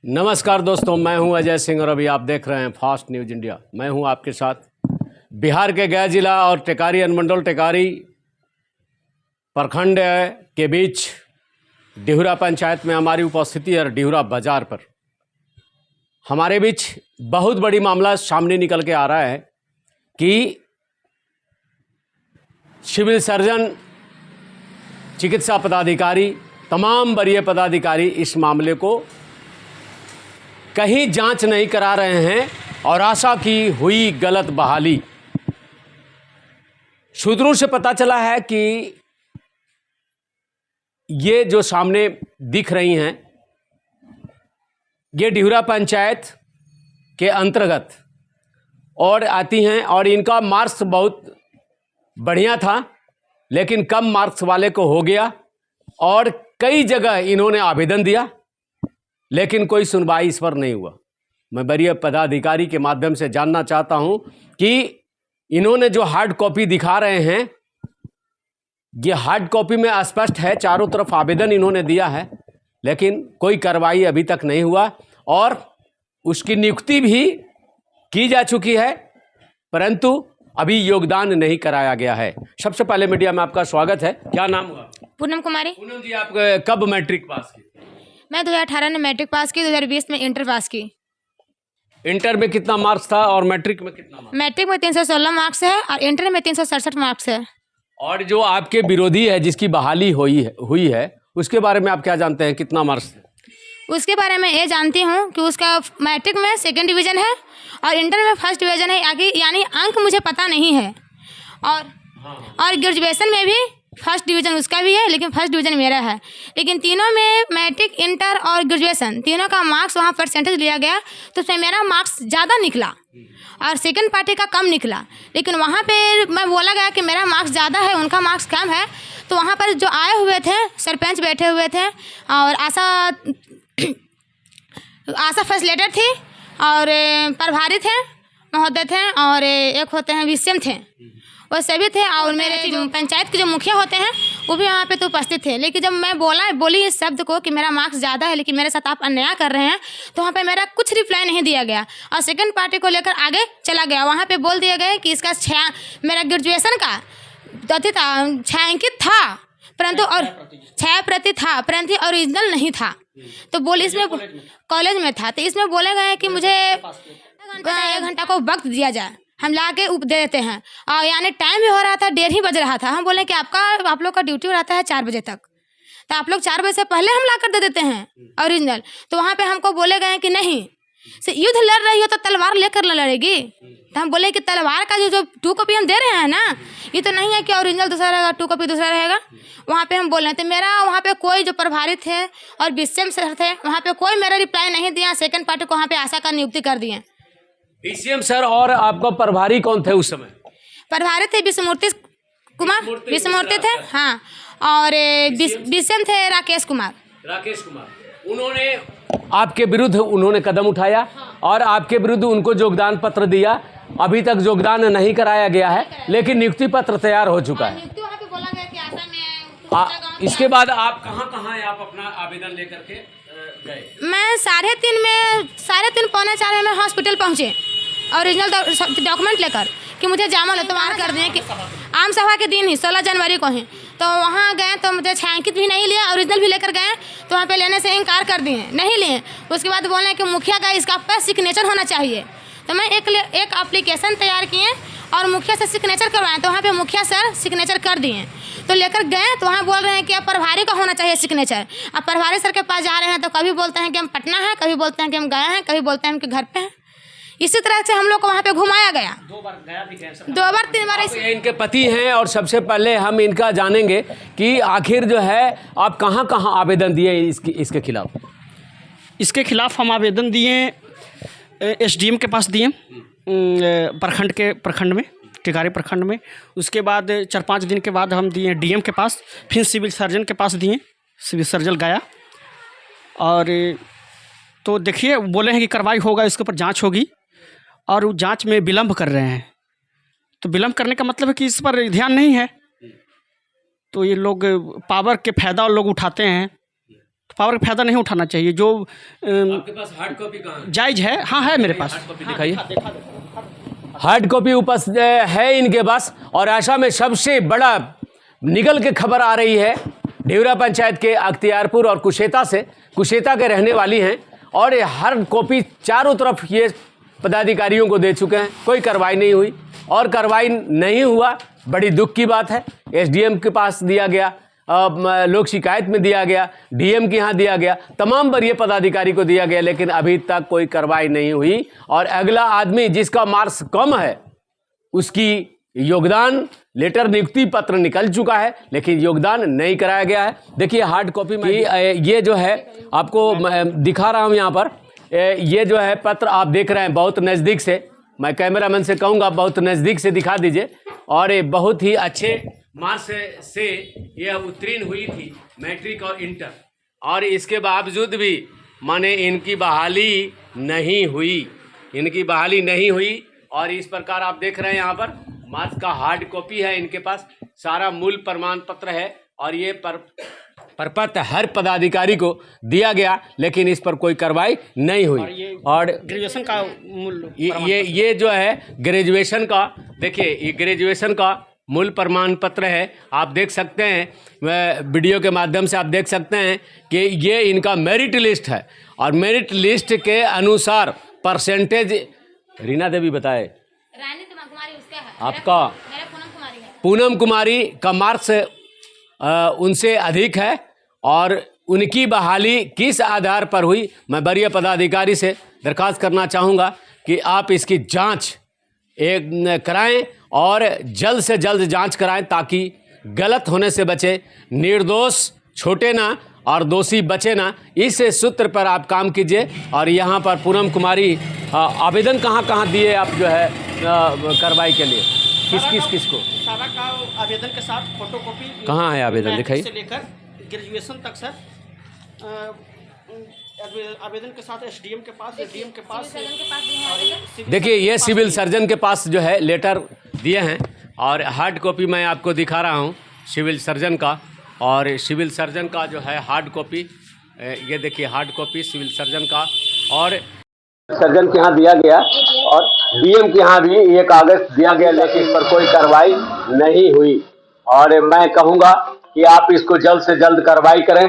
नमस्कार दोस्तों, मैं हूं अजय सिंह और अभी आप देख रहे हैं फास्ट न्यूज़ इंडिया। मैं हूं आपके साथ। बिहार के गया जिला और टेकारी अनुमंडल टेकारी प्रखंड के बीच डिहुरा पंचायत में हमारी उपस्थिति है। डिहुरा बाजार पर हमारे बीच बहुत बड़ी मामला सामने निकल के आ रहा है कि सिविल सर्जन, चिकित्सा पदाधिकारी, तमाम वरीय पदाधिकारी इस मामले को कहीं जांच नहीं करा रहे हैं और आशा की हुई गलत बहाली। सूत्रों से पता चला है कि ये जो सामने दिख रही हैं ये डिहुरा पंचायत के अंतर्गत और आती हैं और इनका मार्क्स बहुत बढ़िया था, लेकिन कम मार्क्स वाले को हो गया और कई जगह इन्होंने आवेदन दिया लेकिन कोई सुनवाई इस पर नहीं हुआ। मैं वरीय पदाधिकारी के माध्यम से जानना चाहता हूं कि इन्होंने जो हार्ड कॉपी दिखा रहे हैं, ये हार्ड कॉपी में स्पष्ट है, चारों तरफ आवेदन इन्होंने दिया है लेकिन कोई कार्रवाई अभी तक नहीं हुआ और उसकी नियुक्ति भी की जा चुकी है परंतु अभी योगदान नहीं कराया गया है। सबसे पहले मीडिया में आपका स्वागत है। क्या नाम हुआ? पूनम कुमारी। पूनम जी, आप कब मैट्रिक पास की? मैं 2018 में मैट्रिक पास की, 2020 में इंटर पास की। इंटर में कितना मार्क्स था और मैट्रिक में कितना मार्क्स? मैट्रिक में 316 मार्क्स है और इंटर में 367 मार्क्स है। और जो आपके विरोधी है जिसकी बहाली हुई है उसके बारे में आप क्या जानते हैं, कितना मार्क्स? उसके बारे में ये जानती हूँ कि उसका मैट्रिक में 2nd डिवीज़न है और इंटर में 1st डिवीज़न है। आगे यानी अंक मुझे पता नहीं है। और ग्रेजुएशन में भी 1st डिवीज़न उसका भी है लेकिन 1st डिवीज़न मेरा है। लेकिन तीनों में मैट्रिक, इंटर और ग्रेजुएशन तीनों का मार्क्स वहाँ परसेंटेज लिया गया तो उसमें मेरा मार्क्स ज़्यादा निकला और सेकंड पार्टी का कम निकला। लेकिन वहाँ पे मैं बोला गया कि मेरा मार्क्स ज़्यादा है, उनका मार्क्स कम है। तो वहाँ पर जो आए हुए थे सरपंच बैठे हुए थे और आशा फैसिलेटर थी और प्रभारी थे, महोदय थे और एक होते हैं विषम थे, वो सभी थे। और मेरे जो पंचायत के जो मुखिया होते हैं वो भी वहाँ पे तो उपस्थित थे। लेकिन जब मैं बोली इस शब्द को कि मेरा मार्क्स ज़्यादा है लेकिन मेरे साथ आप अन्याय कर रहे हैं, तो वहाँ पे मेरा कुछ रिप्लाई नहीं दिया गया और सेकंड पार्टी को लेकर आगे चला गया। वहाँ पे बोल दिया गया कि इसका मेरा ग्रेजुएशन का छायांकित था परंतु और 6% था परंतु ओरिजिनल नहीं था। तो बोल इसमें कॉलेज में था तो इसमें बोले गए कि मुझे 1 घंटा को वक्त दिया जाए, हम ला के दे देते हैं। और यानी टाइम भी हो रहा था, 1:30 बज रहा था। हम बोले कि आप लोग का ड्यूटी रहता है 4 बजे तक, तो आप लोग 4 बजे से पहले हम ला कर दे देते हैं ओरिजिनल। तो वहाँ पे हमको बोले गए कि नहीं, से युद्ध लड़ रही हो तो तलवार लेकर लड़ेगी। तो हम बोले कि तलवार का जो 2 कॉपी हम दे रहे हैं ना, ये तो नहीं है कि ओरिजिनल दूसरा रहेगा 2 कॉपी दूसरा रहेगा। वहाँ पे हम बोल रहे थे। मेरा वहाँ पे कोई जो प्रभारी थे और बीसीएम सर थे वहाँ पे कोई मेरा रिप्लाई नहीं दिया। सेकंड पार्टी को वहाँ पे आशा का नियुक्ति कर दिए। बीसीएम सर और आपका प्रभारी कौन थे उस समय? प्रभारी थे विष्णुमूर्ति कुमार, विष्णुमूर्ति थे, हाँ। और बीसीएम थे राकेश कुमार। उन्होंने आपके विरुद्ध कदम उठाया और आपके विरुद्ध उनको योगदान पत्र दिया। अभी तक योगदान नहीं कराया गया है लेकिन नियुक्ति पत्र तैयार हो चुका है। इसके बाद आप कहाँ आप अपना आवेदन लेकर के गए? मैं 3:30 पौने 4 में हॉस्पिटल पहुँचे ओरिजिनल डॉक्यूमेंट लेकर कि मुझे जामा लो। तो वहाँ कर दें कि आम सभा के दिन ही 16 जनवरी को ही तो वहाँ गए तो मुझे छायांकित भी नहीं लिया, ओरिजिनल भी लेकर गए तो वहाँ पे लेने से इनकार कर दिए, नहीं लिए। उसके बाद बोले कि मुखिया का इसका पर सिग्नेचर होना चाहिए। तो मैं एक एप्लीकेशन तैयार किए और मुखिया से सिग्नेचर करवाएं तो वहाँ पे मुखिया सर सिग्नेचर कर दिए। तो लेकर गए तो वहाँ बोल रहे हैं कि अब प्रभारी का होना चाहिए सिग्नेचर। अब प्रभारी सर के पास जा रहे हैं तो कभी बोलते हैं कि हम पटना हैं, कभी बोलते हैं कि हम गए हैं, कभी बोलते हैं कि घर पे हैं। इसी तरह से हम लोग को वहाँ पे घुमाया गया। 2 बार 3 बार। इनके पति हैं और सबसे पहले हम इनका जानेंगे कि आखिर जो है आप कहाँ आवेदन दिए इसके खिलाफ? इसके खिलाफ हम आवेदन दिए एसडीएम के पास दिए, प्रखंड में, टिकारी प्रखंड में। उसके बाद 4-5 दिन के बाद हम दिए डीएम के पास, फिर सिविल सर्जन के पास दिए, सिविल सर्जन गया। और तो देखिए बोले हैं कि कार्रवाई होगा, इसके ऊपर जांच होगी और वो जांच में विलम्ब कर रहे हैं। तो विलम्ब करने का मतलब है कि इस पर ध्यान नहीं है। तो ये लोग पावर के फ़ायदा लोग उठाते हैं तो पावर का फ़ायदा नहीं उठाना चाहिए। जो आपके पास हार्ड कॉपी कहाँ है? जायज़ है, हाँ है मेरे पास। हार्ड कॉपी दिखाइए। हार्ड कॉपी उपस्थित है इनके पास। और ऐसा में सबसे बड़ा निकल के खबर आ रही है ढेवरा पंचायत के अख्तियारपुर और कुशेता से। कुशेता के रहने वाली हैं और ये हर कॉपी चारों तरफ ये पदाधिकारियों को दे चुके हैं, कोई कार्रवाई नहीं हुई। और कार्रवाई नहीं हुआ, बड़ी दुख की बात है। एसडीएम के पास दिया गया, लोक शिकायत में दिया गया, डीएम के यहाँ दिया गया, तमाम वरीय पदाधिकारी को दिया गया, लेकिन अभी तक कोई कार्रवाई नहीं हुई। और अगला आदमी जिसका मार्क्स कम है उसकी योगदान लेटर नियुक्ति पत्र निकल चुका है, लेकिन योगदान नहीं कराया गया है। देखिए हार्ड कॉपी में ये जो है आपको दिखा रहा हूँ यहाँ पर, ये जो है पत्र आप देख रहे हैं बहुत नज़दीक से। मैं कैमरामैन से कहूँगा बहुत नज़दीक से दिखा दीजिए। और ये बहुत ही अच्छे मार्क्स से यह उत्तीर्ण हुई थी मैट्रिक और इंटर, और इसके बावजूद भी माने इनकी बहाली नहीं हुई। और इस प्रकार आप देख रहे हैं यहाँ पर मार्क्स का हार्ड कॉपी है इनके पास, सारा मूल प्रमाण पत्र है। और ये प्रपत्र हर पदाधिकारी को दिया गया, लेकिन इस पर कोई कार्रवाई नहीं हुई। और ग्रेजुएशन का मूल ये जो है ग्रेजुएशन का, देखिए ये ग्रेजुएशन का मूल प्रमाण पत्र है। आप देख सकते हैं वीडियो के माध्यम से, आप देख सकते हैं कि ये इनका मेरिट लिस्ट है। और मेरिट लिस्ट के अनुसार परसेंटेज, रीना देवी बताए रानी कुमारी उसका है, आपका मेरा पूनम कुमारी है। पूनम कुमारी का मार्क्स उनसे अधिक है। और उनकी बहाली किस आधार पर हुई, मैं वरीय पदाधिकारी से दरख्वास्त करना चाहूँगा कि आप इसकी जांच कराएं और जल्द से जल्द जांच कराएं, ताकि गलत होने से बचे, निर्दोष छूटे ना और दोषी बचे ना। इस सूत्र पर आप काम कीजिए। और यहाँ पर पूनम कुमारी आवेदन कहाँ दिए आप जो है कार्रवाई के लिए, किस को? सारा का आवेदन के साथ फोटोकॉपी कहाँ है आवेदन दिखाइए। से लेकर ग्रेजुएशन तक सर, आवेदन के साथ एसडीएम के पास, डीएम के पास। देखिए ये सिविल सर्जन के पास जो है लेटर दिए हैं। और हार्ड कॉपी मैं आपको दिखा रहा हूँ सिविल सर्जन का। और सिविल सर्जन का जो है हार्ड कॉपी, ये देखिए हार्ड कॉपी सिविल सर्जन का। और सर्जन के यहाँ दिया गया और डीएम के यहाँ भी ये कागज दिया गया, लेकिन इस पर कोई कार्रवाई नहीं हुई। और मैं कहूँगा कि आप इसको जल्द से जल्द कार्रवाई करें,